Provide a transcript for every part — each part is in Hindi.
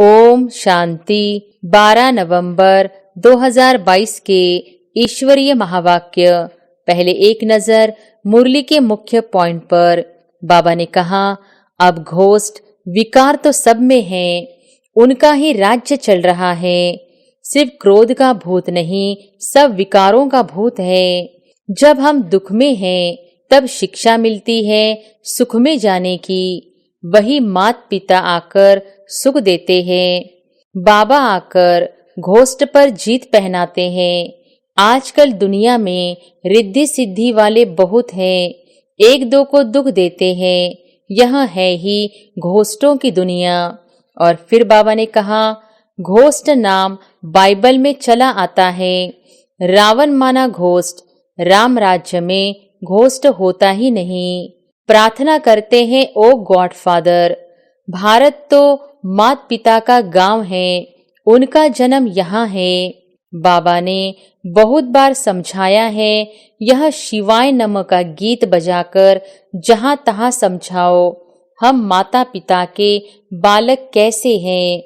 ओम शांति। 12 नवंबर 2022 के ईश्वरीय महावाक्य। पहले एक नजर मुरली के मुख्य पॉइंट पर। बाबा ने कहा, अब घोस्ट विकार तो सब में है, उनका ही राज्य चल रहा है। सिर्फ क्रोध का भूत नहीं, सब विकारों का भूत है। जब हम दुख में हैं, तब शिक्षा मिलती है सुख में जाने की। वही माता पिता आकर सुख देते हैं। बाबा आकर घोस्ट पर जीत पहनाते हैं। आजकल दुनिया में रिद्धि सिद्धि वाले बहुत हैं, एक दो को दुख देते हैं। यह है ही घोस्टों की दुनिया। और फिर बाबा ने कहा, घोस्ट नाम बाइबल में चला आता है। रावण माना घोस्ट, राम राज्य में घोस्ट होता ही नहीं। प्रार्थना करते हैं, ओ गॉड फादर। भारत तो माता पिता का गांव है, उनका जन्म यहाँ है। बाबा ने बहुत बार समझाया है, यह शिवाय नमः का गीत बजाकर जहां तहां समझाओ। हम माता पिता के बालक कैसे हैं।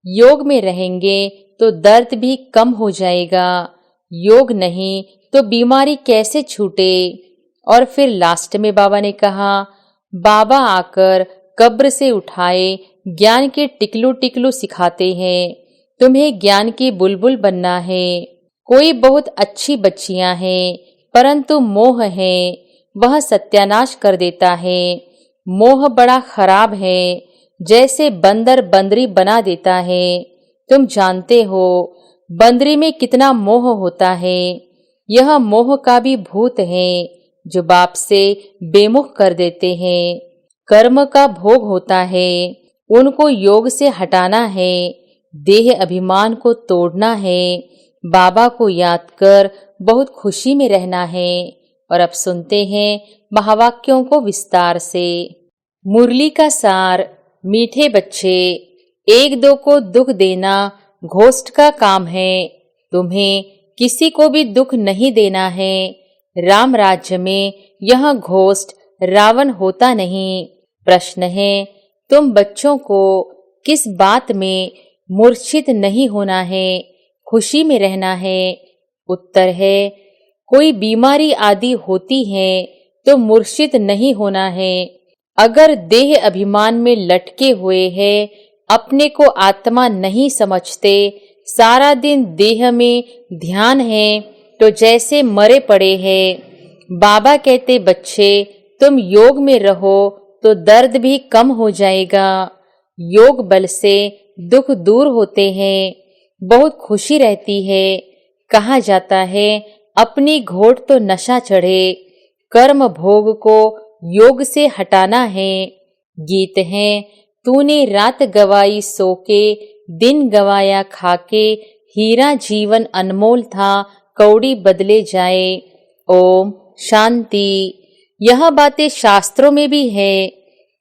योग में रहेंगे तो दर्द भी कम हो जाएगा, योग नहीं तो बीमारी कैसे छूटे। और फिर लास्ट में बाबा ने कहा, बाबा आकर कब्र से उठाए ज्ञान के टिकलू टिकलू सिखाते हैं। तुम्हें ज्ञान की बुलबुल बनना है। कोई बहुत अच्छी बच्चियां हैं, परंतु मोह है, वह सत्यानाश कर देता है। मोह बड़ा खराब है, जैसे बंदर बंदरी बना देता है। तुम जानते हो बंदरी में कितना मोह होता है। यह मोह का भी भूत है, जो बाप से बेमुख कर देते हैं। कर्म का भोग होता है, उनको योग से हटाना है। देह अभिमान को तोड़ना है। बाबा को याद कर बहुत खुशी में रहना है। और अब सुनते हैं महावाक्यों को विस्तार से। मुरली का सार। मीठे बच्चे, एक दो को दुख देना घोस्ट का काम है। तुम्हें किसी को भी दुख नहीं देना है। राम राज्य में यह घोस्ट रावण होता नहीं। प्रश्न है, तुम बच्चों को किस बात में मूर्छित नहीं होना है, खुशी में रहना है। उत्तर है, कोई बीमारी आदि होती है तो मूर्छित नहीं होना है। अगर देह अभिमान में लटके हुए हैं, अपने को आत्मा नहीं समझते, सारा दिन देह में ध्यान है, तो जैसे मरे पड़े हैं। बाबा कहते, बच्चे तुम योग में रहो तो दर्द भी कम हो जाएगा। योग बल से दुख दूर होते हैं, बहुत खुशी रहती है। कहा जाता है, अपनी घोट तो नशा चढ़े। कर्म भोग को योग से हटाना है। गीत है, तूने रात गवाई सो के, दिन गवाया खाके। हीरा जीवन अनमोल था, कौड़ी बदले जाए। ओम शांति। यह बातें शास्त्रों में भी है,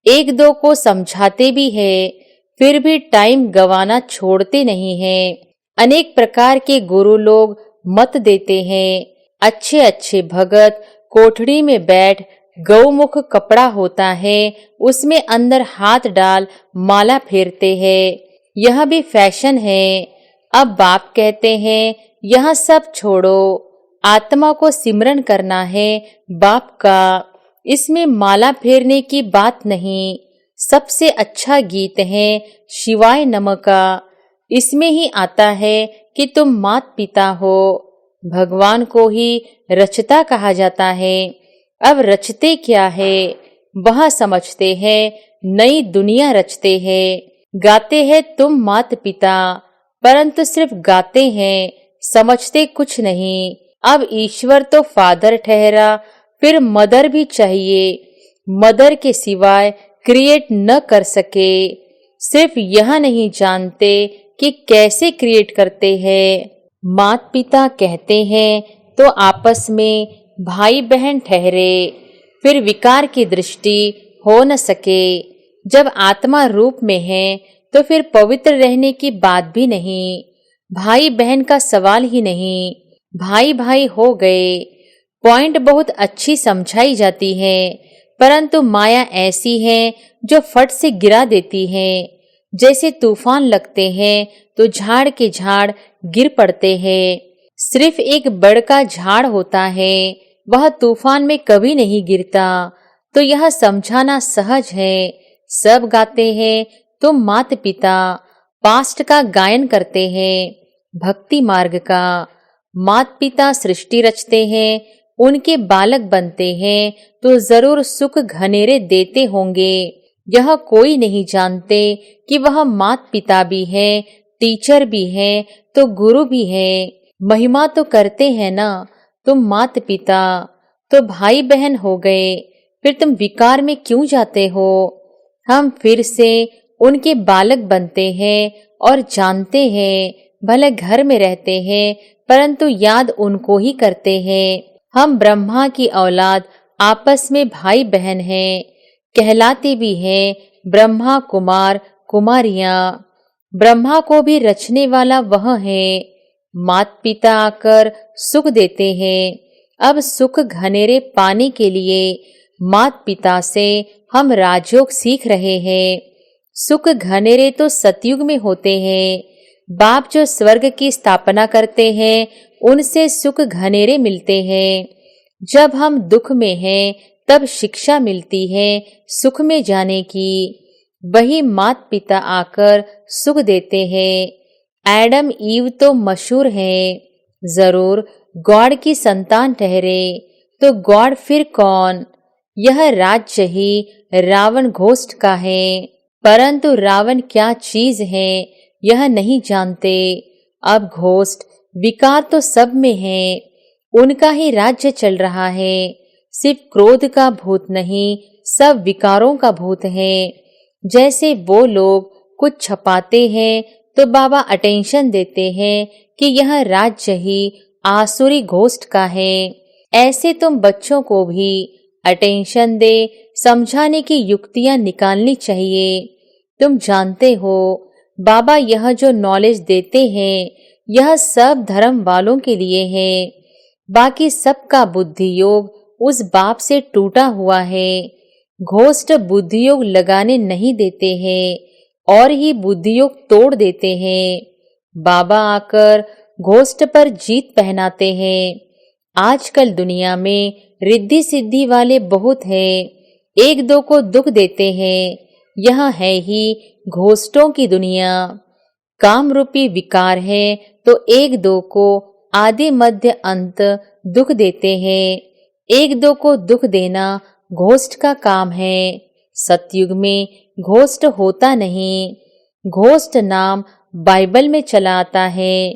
एक दो को समझाते भी है, फिर भी टाइम गवाना छोड़ते नहीं हैं। अनेक प्रकार के गुरु लोग मत देते हैं। अच्छे अच्छे भगत कोठड़ी में बैठ, गौमुख कपड़ा होता है, उसमें अंदर हाथ डाल माला फेरते हैं। यह भी फैशन है। अब बाप कहते हैं, यह सब छोड़ो, आत्मा को सिमरन करना है बाप का। इसमें माला फेरने की बात नहीं। सबसे अच्छा गीत है शिवाय नमः का। इसमें ही आता है कि तुम मात पिता हो। भगवान को ही रचता कहा जाता है। अब रचते क्या है, वह समझते हैं, नई दुनिया रचते हैं। गाते हैं तुम मात पिता, परंतु सिर्फ गाते हैं, समझते कुछ नहीं। अब ईश्वर तो फादर ठहरा, फिर मदर भी चाहिए। मदर के सिवाय क्रिएट न कर सके। सिर्फ यह नहीं जानते कि कैसे क्रिएट करते हैं। माता पिता कहते हैं तो आपस में भाई बहन ठहरे, फिर विकार की दृष्टि हो न सके। जब आत्मा रूप में है तो फिर पवित्र रहने की बात भी नहीं। भाई बहन का सवाल ही नहीं, भाई भाई हो गए। पॉइंट बहुत अच्छी समझाई जाती है, परंतु माया ऐसी है जो फट से गिरा देती है। जैसे तूफान लगते हैं तो झाड़ के झाड़ गिर पड़ते हैं। सिर्फ एक बड़ का झाड़ होता है, वह तूफान में कभी नहीं गिरता। तो यह समझाना सहज है। सब गाते हैं तो माता पिता पास्ट का गायन करते हैं, भक्ति मार्ग का। माता पिता सृष्टि रचते हैं, उनके बालक बनते हैं तो जरूर सुख घनेरे देते होंगे। यह कोई नहीं जानते कि वह माता पिता भी है, टीचर भी है तो गुरु भी है। महिमा तो करते हैं ना तुम माता पिता, तो भाई बहन हो गए, फिर तुम विकार में क्यों जाते हो। हम फिर से उनके बालक बनते हैं और जानते हैं, भले घर में रहते हैं परंतु याद उनको ही करते हैं। हम ब्रह्मा की औलाद आपस में भाई बहन हैं, कहलाते भी हैं ब्रह्मा कुमार कुमारियां। ब्रह्मा को भी रचने वाला वह है। माता पिता आकर सुख देते हैं। अब सुख घनेरे पाने के लिए माता पिता से हम राजयोग सीख रहे हैं। सुख घनेरे तो सतयुग में होते हैं। बाप जो स्वर्ग की स्थापना करते हैं उनसे सुख घनेरे मिलते हैं। जब हम दुख में हैं तब शिक्षा मिलती है सुख में जाने की। वही माता पिता आकर सुख देते हैं। एडम ईव तो मशहूर हैं, जरूर गॉड की संतान ठहरे। तो गॉड फिर कौन। यह राज्य ही रावण घोस्ट का है, परंतु रावण क्या चीज है यह नहीं जानते। अब घोस्ट विकार तो सब में है, उनका ही राज्य चल रहा है। सिर्फ क्रोध का भूत नहीं, सब विकारों का भूत है। जैसे वो लोग कुछ छपाते हैं तो बाबा अटेंशन देते हैं कि यह राज्य ही आसुरी घोस्ट का है। ऐसे तुम बच्चों को भी अटेंशन दे समझाने की युक्तियां निकालनी चाहिए। तुम जानते हो बाबा यह जो नॉलेज देते हैं यह सब धर्म वालों के लिए है। बाकी सबका बुद्धि योग उस बाप से टूटा हुआ है। घोस्ट बुद्धि योग लगाने नहीं देते हैं और ही बुद्धि योग तोड़ देते हैं। बाबा आकर घोस्ट पर जीत पहनाते हैं। आजकल दुनिया में रिद्धि सिद्धि वाले बहुत हैं, एक दो को दुख देते हैं। यह है ही घोस्टों की दुनिया। काम रूपी विकार है तो एक दो को आदि मध्य अंत दुख देते हैं। एक दो को दुख देना घोस्ट का काम है। सतयुग में घोस्ट होता नहीं। घोस्ट नाम बाइबल में चला आता है।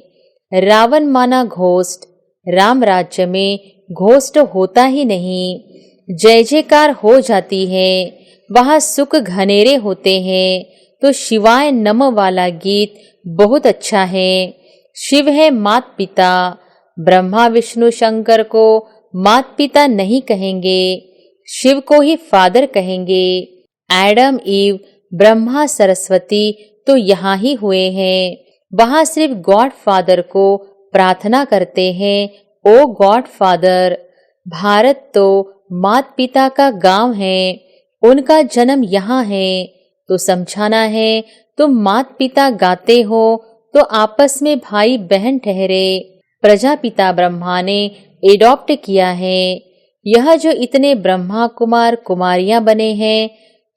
रावण माना घोस्ट, राम राज्य में घोस्ट होता ही नहीं। जय जयकार हो जाती है, वहाँ सुख घनेरे होते हैं। तो शिवाय नम वाला गीत बहुत अच्छा है। शिव है माता पिता, ब्रह्मा विष्णु शंकर को माता पिता नहीं कहेंगे, शिव को ही फादर कहेंगे। एडम ईव ब्रह्मा सरस्वती तो यहाँ ही हुए हैं। वहाँ सिर्फ गॉड फादर को प्रार्थना करते हैं, ओ गॉड फादर। भारत तो माता पिता का गांव है, उनका जन्म यहाँ है। तो समझाना है तुम माता पिता गाते हो तो आपस में भाई बहन ठहरे। प्रजापिता ब्रह्मा ने एडॉप्ट किया है। यह जो इतने ब्रह्मा कुमार कुमारियां बने हैं,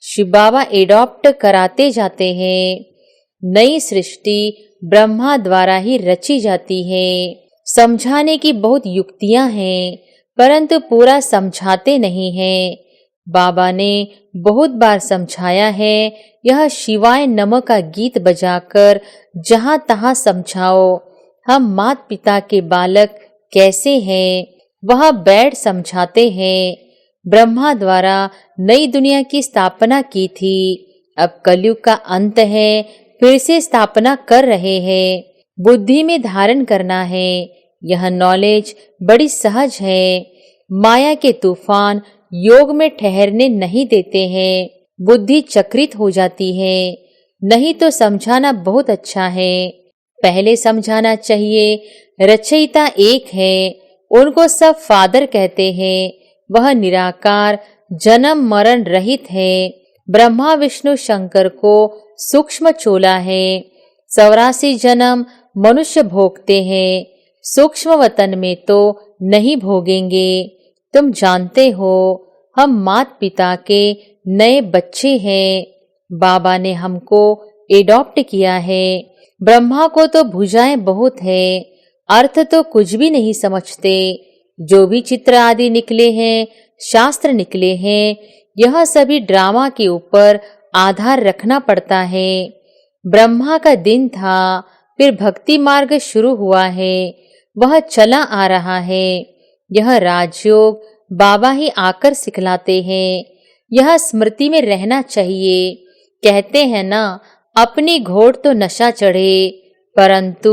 शिव बाबा एडॉप्ट कराते जाते हैं। नई सृष्टि ब्रह्मा द्वारा ही रची जाती है। समझाने की बहुत युक्तियां हैं, परंतु पूरा समझाते नहीं हैं। बाबा ने बहुत बार समझाया है। यह शिवाय नम का गीत बजाकर जहां तहां समझाओ। हम माता पिता के बालक कैसे हैं वह बैठ समझाते हैं। ब्रह्मा द्वारा नई दुनिया की स्थापना की थी, अब कलयुग का अंत है, फिर से स्थापना कर रहे हैं। बुद्धि में धारण करना है। यह नॉलेज बड़ी सहज है। माया के तूफान योग में ठहरने नहीं देते हैं, बुद्धि चक्रित हो जाती है। नहीं तो समझाना बहुत अच्छा है। पहले समझाना चाहिए रचयिता एक है, उनको सब फादर कहते हैं। वह निराकार जन्म मरण रहित है। ब्रह्मा विष्णु शंकर को सूक्ष्म चोला है। 84 जन्म मनुष्य भोगते हैं, सूक्ष्म वतन में तो नहीं भोगेंगे। तुम जानते हो हम माता पिता के नए बच्चे हैं। बाबा ने हमको एडॉप्ट किया है। ब्रह्मा को तो भुजाएं बहुत है, अर्थ तो कुछ भी नहीं समझते। जो भी चित्र आदि निकले हैं, शास्त्र निकले हैं, यह सभी ड्रामा के ऊपर आधार रखना पड़ता है। ब्रह्मा का दिन था, फिर भक्ति मार्ग शुरू हुआ है, वह चला आ रहा है। यह राजयोग बाबा ही आकर सिखलाते हैं। यह स्मृति में रहना चाहिए। कहते हैं ना, अपनी घोड़ तो नशा चढ़े, परंतु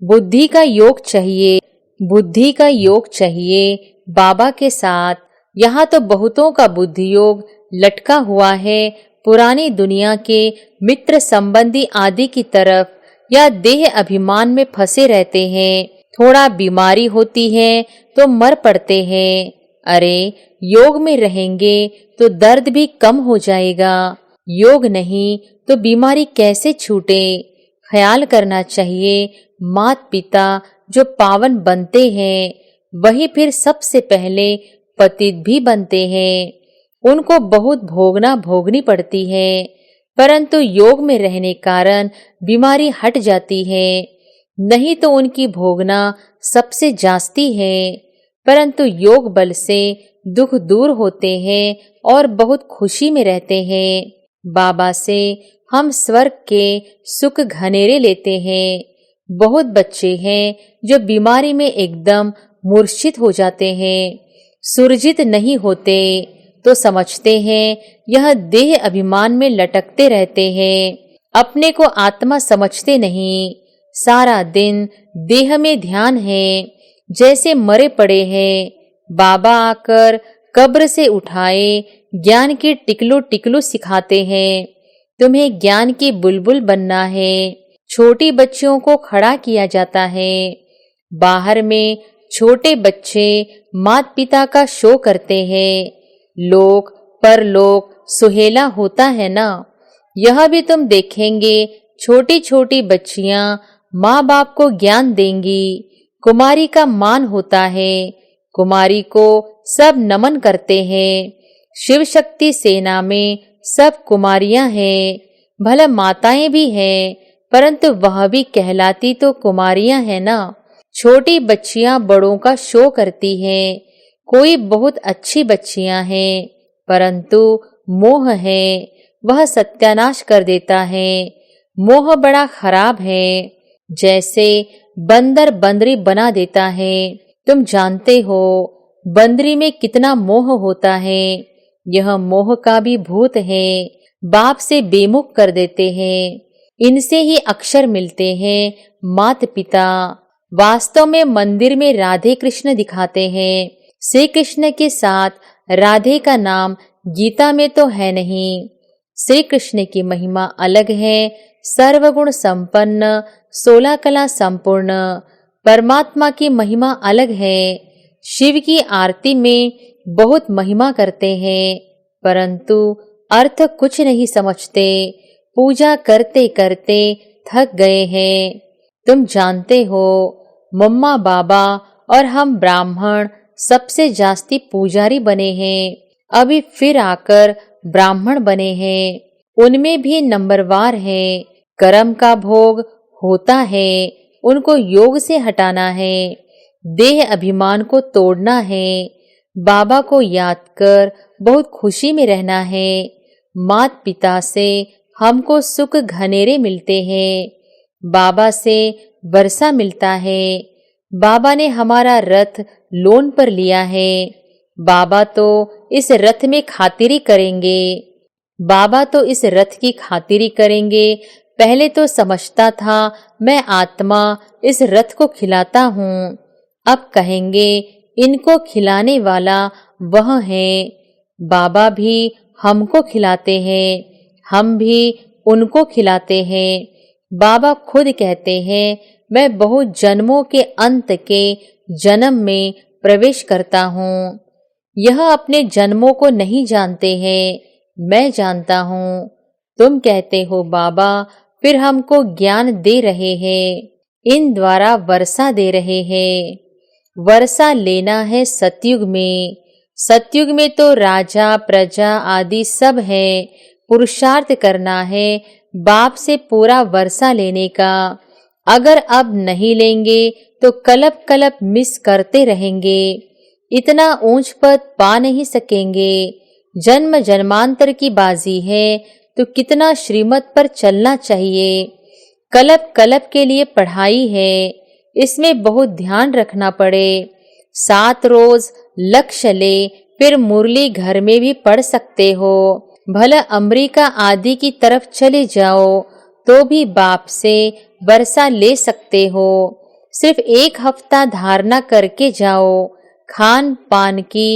बुद्धि का योग चाहिए। बुद्धि का योग चाहिए बाबा के साथ। यहाँ तो बहुतों का बुद्धि योग लटका हुआ है पुरानी दुनिया के मित्र संबंधी आदि की तरफ, या देह अभिमान में फंसे रहते हैं। थोड़ा बीमारी होती है तो मर पड़ते हैं। अरे योग में रहेंगे तो दर्द भी कम हो जाएगा। योग नहीं तो बीमारी कैसे छूटे। ख्याल करना चाहिए, माता पिता जो पावन बनते हैं वही फिर सबसे पहले पतित भी बनते हैं। उनको बहुत भोगनी पड़ती है, परंतु योग में रहने कारण बीमारी हट जाती है। नहीं तो उनकी भोगना सबसे जास्ती है, परंतु योग बल से दुख दूर होते हैं और बहुत खुशी में रहते हैं। बाबा से हम स्वर्ग के सुख घनेरे लेते हैं। बहुत बच्चे हैं जो बीमारी में एकदम मूर्छित हो जाते हैं, सुरजित नहीं होते, तो समझते हैं यह देह अभिमान में लटकते रहते हैं। अपने को आत्मा समझते नहीं। सारा दिन देह में ध्यान है, जैसे मरे पड़े हैं। बाबा आकर कब्र से उठाए ज्ञान की टिकलू टिकलू सिखाते हैं। तुम्हें ज्ञान की बुलबुल बनना है। छोटी बच्चियों को खड़ा किया जाता है। बाहर में छोटे बच्चे माता पिता का शो करते हैं। लोक परलोक सुहेला होता है ना, यह भी तुम देखेंगे। छोटी छोटी बच्चियां माँ बाप को ज्ञान देंगी। कुमारी का मान होता है। कुमारी को सब नमन करते हैं। शिव शक्ति सेना में सब कुमारियां हैं। भला माताएं भी हैं, परंतु वह भी कहलाती तो कुमारियां हैं ना। छोटी बच्चियां बड़ों का शो करती हैं। कोई बहुत अच्छी बच्चियां हैं, परंतु मोह है, वह सत्यानाश कर देता है। मोह बड़ा खराब है, जैसे बंदर बंदरी बना देता है। तुम जानते हो बंदरी में कितना मोह होता है। यह मोह का भी भूत है, बाप से बेमुख कर देते हैं। इनसे ही अक्षर मिलते हैं माता पिता। वास्तव में मंदिर में राधे कृष्ण दिखाते हैं। श्री कृष्ण के साथ राधे का नाम गीता में तो है नहीं। श्री कृष्ण की महिमा अलग है, सर्वगुण संपन्न, 16 कला संपूर्ण। परमात्मा की महिमा अलग है। शिव की आरती में बहुत महिमा करते हैं, परंतु अर्थ कुछ नहीं समझते। पूजा करते करते थक गए हैं। तुम जानते हो मम्मा बाबा और हम ब्राह्मण सबसे जास्ती पुजारी बने हैं। अभी फिर आकर ब्राह्मण बने हैं। उनमें भी नंबरवार है। कर्म का भोग होता है, उनको योग से हटाना है। देह अभिमान को तोड़ना है। बाबा को याद कर बहुत खुशी में रहना है। माता पिता से हमको सुख घनेरे मिलते हैं। बाबा से वर्षा मिलता है। बाबा ने हमारा रथ लोन पर लिया है। बाबा तो इस रथ में खातिरी करेंगे। बाबा तो इस रथ की खातिरी करेंगे। पहले तो समझता था मैं आत्मा इस रथ को खिलाता हूँ, अब कहेंगे इनको खिलाने वाला वह है। बाबा भी हमको खिलाते हैं, हम भी उनको खिलाते हैं। बाबा खुद कहते हैं मैं बहुत जन्मों के अंत के जन्म में प्रवेश करता हूँ। यह अपने जन्मों को नहीं जानते हैं। मैं जानता हूँ। तुम कहते हो बाबा फिर हमको ज्ञान दे रहे हैं, इन द्वारा वर्षा दे रहे हैं। वर्षा लेना है सतयुग में। सतयुग में तो राजा प्रजा आदि सब है। पुरुषार्थ करना है बाप से पूरा वर्षा लेने का। अगर अब नहीं लेंगे तो कलप कलप मिस करते रहेंगे। इतना ऊंच पद पा नहीं सकेंगे। जन्म जन्मांतर की बाजी है तो कितना श्रीमत पर चलना चाहिए। कलप कलप के लिए पढ़ाई है, इसमें बहुत ध्यान रखना पड़े। 7 रोज लक्ष्य ले, फिर मुरली घर में भी पढ़ सकते हो। भला अमेरिका आदि की तरफ चले जाओ तो भी बाप से वर्षा ले सकते हो। सिर्फ 1 हफ्ता धारणा करके जाओ। खान पान की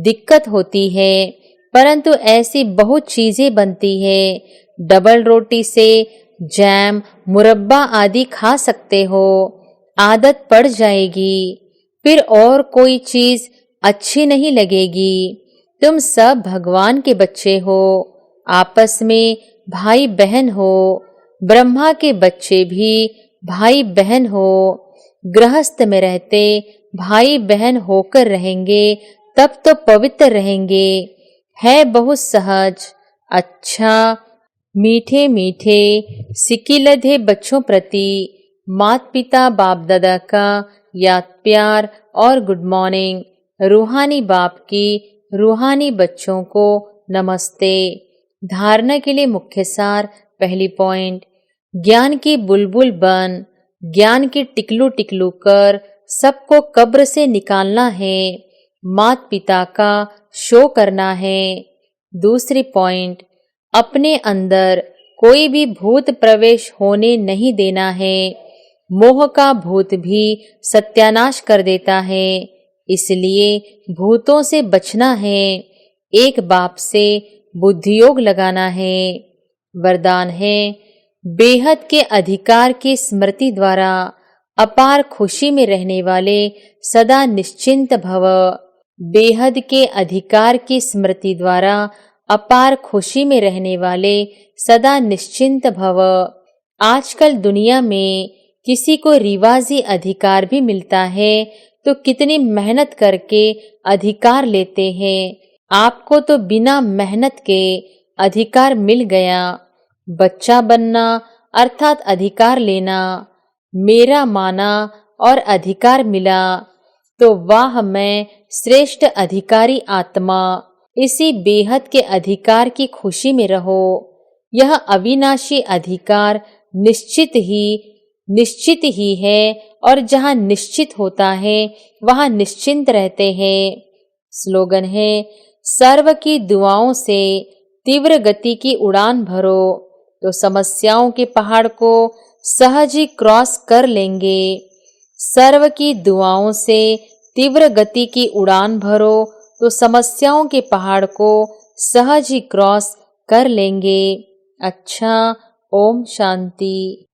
दिक्कत होती है, परंतु ऐसी बहुत चीजें बनती है। डबल रोटी से जैम मुरब्बा आदि खा सकते हो, आदत पड़ जाएगी। फिर और कोई चीज अच्छी नहीं लगेगी। तुम सब भगवान के बच्चे हो, आपस में भाई बहन हो। ब्रह्मा के बच्चे भी भाई बहन हो। गृहस्थ में रहते भाई बहन होकर रहेंगे तब तो पवित्र रहेंगे। है बहुत सहज। अच्छा, मीठे मीठे सिकिलधे बच्चों प्रति माता पिता बाप दादा का याद प्यार और गुड मॉर्निंग। रूहानी बाप की रूहानी बच्चों को नमस्ते। धारणा के लिए मुख्य सार। पहली पॉइंट, ज्ञान की बुलबुल बन, ज्ञान की टिकलू टिकलू कर सबको कब्र से निकालना है। माता पिता का शो करना है। दूसरी पॉइंट, अपने अंदर कोई भी भूत प्रवेश होने नहीं देना है। मोह का भूत भी सत्यानाश कर देता है, इसलिए भूतों से बचना है। एक बाप से बुद्धियोग लगाना है। वरदान है, बेहद के अधिकार की स्मृति द्वारा अपार खुशी में रहने वाले सदा निश्चिंत भव। बेहद के अधिकार की स्मृति द्वारा अपार खुशी में रहने वाले सदा निश्चिंत भव। आजकल दुनिया में किसी को रिवाजी अधिकार भी मिलता है तो कितनी मेहनत करके अधिकार लेते हैं। आपको तो बिना मेहनत के अधिकार मिल गया। बच्चा बनना अर्थात अधिकार लेना, मेरा माना और अधिकार मिला तो वाह मैं श्रेष्ठ अधिकारी आत्मा। इसी बेहद के अधिकार की खुशी में रहो। यह अविनाशी अधिकार निश्चित ही है और जहाँ निश्चित होता है वहाँ निश्चिंत रहते हैं। स्लोगन है, सर्व की दुआओं से तीव्र गति की उड़ान भरो तो समस्याओं के पहाड़ को सहज ही क्रॉस कर लेंगे। सर्व की दुआओं से तीव्र गति की उड़ान भरो तो समस्याओं के पहाड़ को सहज ही क्रॉस कर लेंगे। अच्छा, ओम शांति।